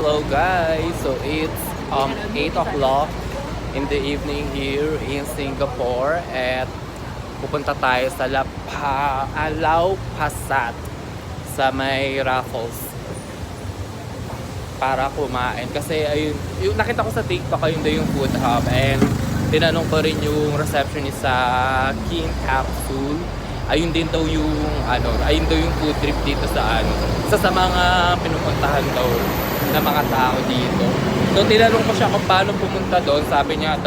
Hello guys, so it's 8 o'clock in the evening here in Singapore at pupunta tayo sa Lau Pa Sat sa may Raffles para kumain kasi ayun, yung nakita ko sa TikTok ayun daw yung food hub and tinanong ko rin yung receptionist sa King Capsule. Ayun din daw yung ayun daw yung food trip dito sa sa mga pinupuntahan daw na mga tao dito. So tinanong ko siya kung paano pumunta doon. Sabi niya,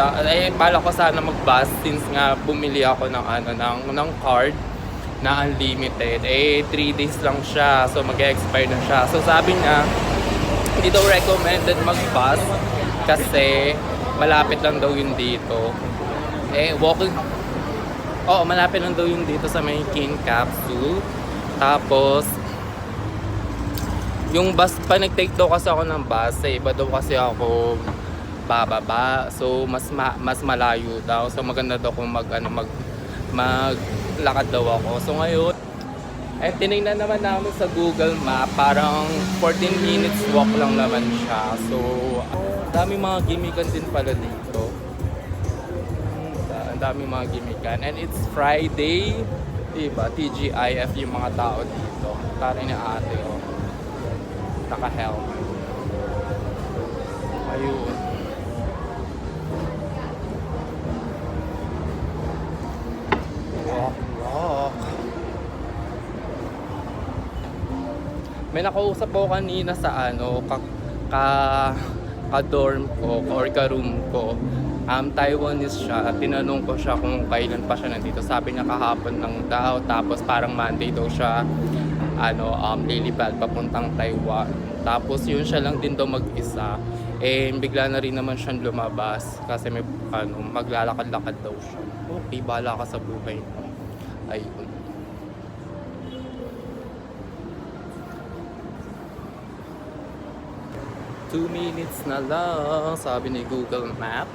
bala ko sana mag-bus since nga bumili ako ng card na unlimited. 3 days lang siya. So mag-expire na siya. So sabi niya, hindi daw recommended mag-bus kasi malapit lang daw yun dito. Malapit lang daw yun dito sa may King Capsule. Tapos yung bus, pa nag-take daw kasi ako ng bus, iba daw kasi ako bababa. So mas malayo daw. So maganda daw kung maglakad daw ako. So ngayon, tinignan naman namin sa Google Map, parang 14 minutes walk lang naman siya. So dami mga gimikan din pala dito. Ang dami mga gimikan. And it's Friday, diba? TGIF yung mga tao dito. Taray ni ate, naka-helmet. Ayun. Walk. May nakausap ko kanina sa ka-dorm ko or ka-room ko. Taiwanese siya. Tinanong ko siya kung kailan pa siya nandito. Sabi niya kahapon lang daw. Tapos parang Monday daw siya lilipad papuntang Taiwan. Tapos yun siya lang din daw mag-isa. Bigla na rin naman siyang lumabas kasi may maglalakad-lakad daw siya. Okay, bahala ka sa buhay mo. Ayun. Two minutes na lang, sabi ni Google Map.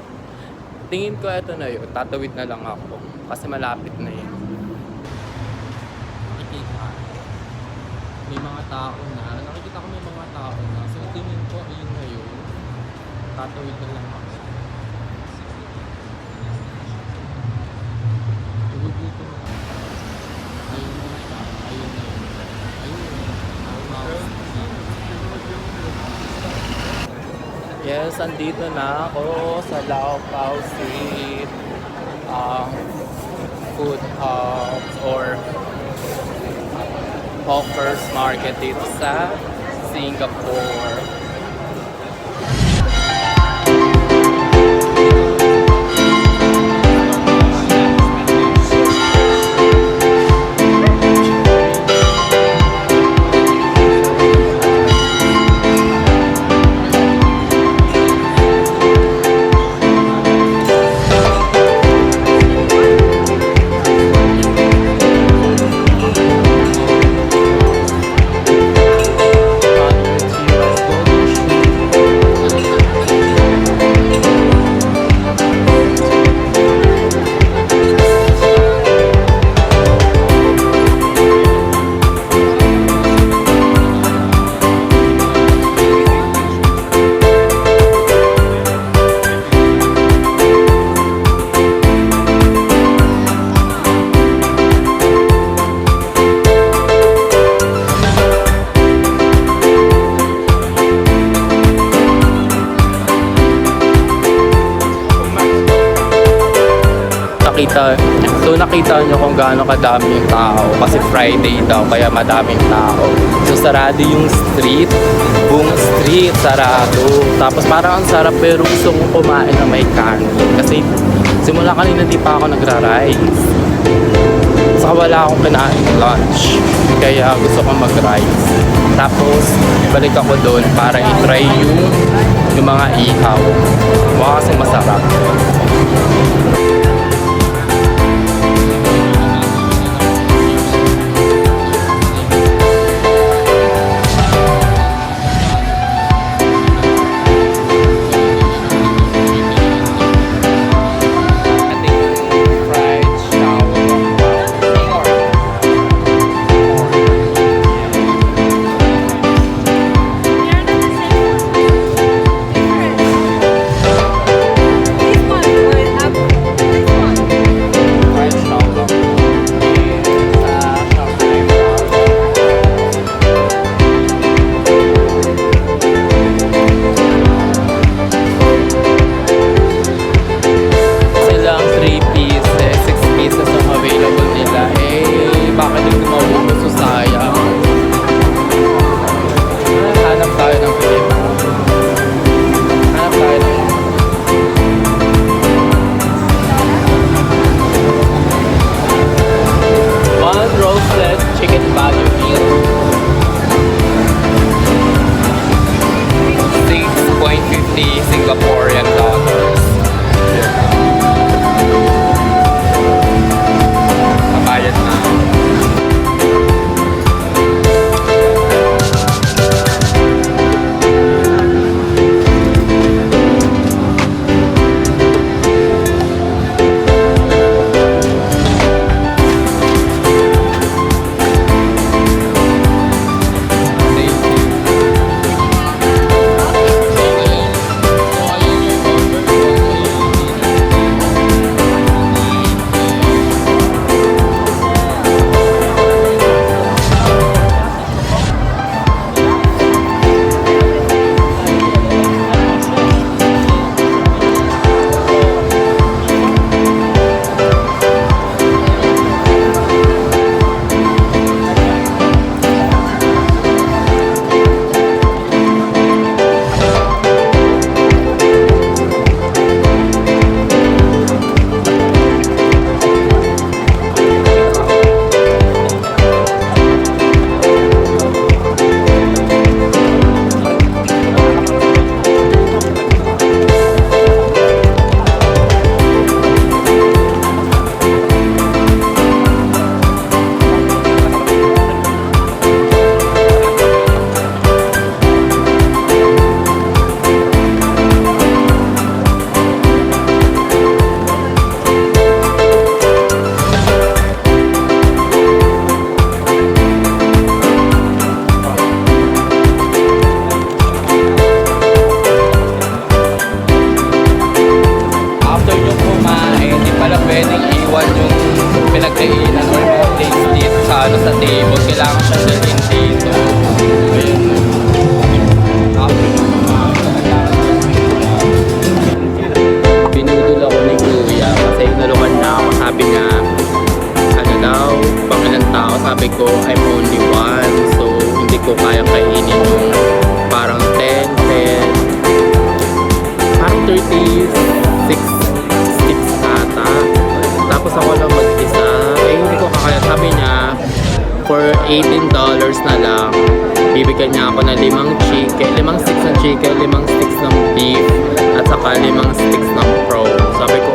Tingin ko ito na yun. Tatawid na lang ako kasi malapit na yun. May mga tao na. Nakikita ko may mga tao na. So tingin ko ayun na yun. Tatawid na lang ako. Dito na. Ayun na siya. Ayun na yun. Yes, andito na ako sa Lau Pa Sat food hubs or hawkers market dito sa Singapore. Nakita nyo kung gaano kadami yung tao kasi Friday daw kaya madaming tao. So sarado yung street, buong street sarado. Tapos parang ang sarap pero gusto kong kumain na may kanin kasi simula kanina di pa ako nagra-rice. Saka wala akong kinain lunch kaya gusto kong mag-rice. Tapos balik ako doon para i-try yung mga ihaw. Mukha kasing masarap. $18 na lang, bibigyan niya ako ng 5 sticks ng chicken, 5 sticks ng beef, at saka 5 sticks ng prawn. Sabi ko,